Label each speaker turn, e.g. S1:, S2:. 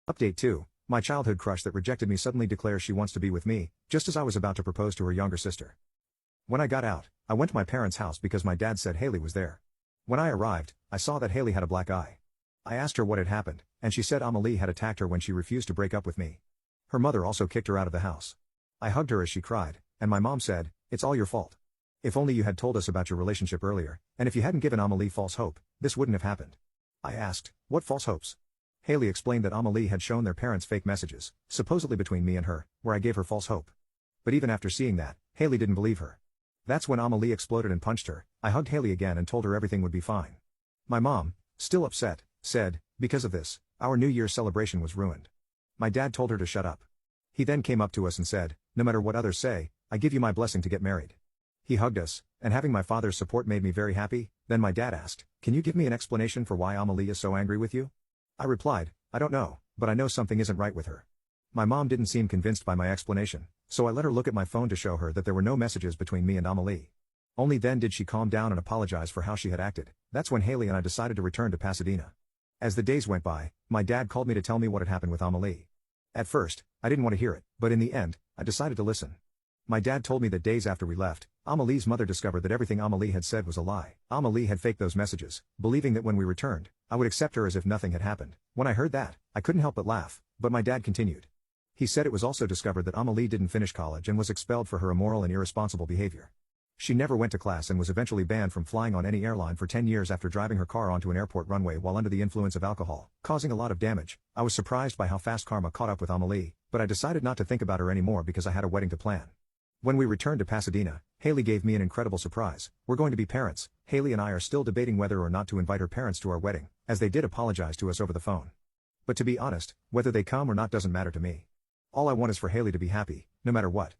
S1: Update 2. My childhood crush that rejected me suddenly declares she wants to be with me, just as I was about to propose to her younger sister. When I got out, I went to my parents' house because my dad said Haley was there. When I arrived, I saw that Haley had a black eye. I asked her what had happened, and she said Amelie had attacked her when she refused to break up with me. Her mother also kicked her out of the house. I hugged her as she cried, and my mom said, "It's all your fault. If only you had told us about your relationship earlier, and if you hadn't given Amelie false hope, this wouldn't have happened." I asked, "What false hopes?" Haley explained that Amelie had shown their parents fake messages, supposedly between me and her, where I gave her false hope. But even after seeing that, Haley didn't believe her. That's when Amelie exploded and punched her. I hugged Haley again and told her everything would be fine. My mom, still upset, said, "Because of this, our New Year's celebration was ruined." My dad told her to shut up. He then came up to us and said, "No matter what others say, I give you my blessing to get married." He hugged us, and having my father's support made me very happy. Then my dad asked, "Can you give me an explanation for why Amelie is so angry with you?" I replied, "I don't know, but I know something isn't right with her." My mom didn't seem convinced by my explanation, so I let her look at my phone to show her that there were no messages between me and Amelie. Only then did she calm down and apologize for how she had acted. That's when Haley and I decided to return to Pasadena. As the days went by, my dad called me to tell me what had happened with Amelie. At first, I didn't want to hear it, but in the end, I decided to listen. My dad told me that days after we left, Amelie's mother discovered that everything Amelie had said was a lie. Amelie had faked those messages, believing that when we returned, I would accept her as if nothing had happened. When I heard that, I couldn't help but laugh, but my dad continued. He said it was also discovered that Amelie didn't finish college and was expelled for her immoral and irresponsible behavior. She never went to class and was eventually banned from flying on any airline for 10 years after driving her car onto an airport runway while under the influence of alcohol, causing a lot of damage. I was surprised by how fast karma caught up with Amelie, but I decided not to think about her anymore because I had a wedding to plan. When we returned to Pasadena, Haley gave me an incredible surprise. We're going to be parents. Haley and I are still debating whether or not to invite her parents to our wedding, as they did apologize to us over the phone. But to be honest, whether they come or not doesn't matter to me. All I want is for Haley to be happy, no matter what.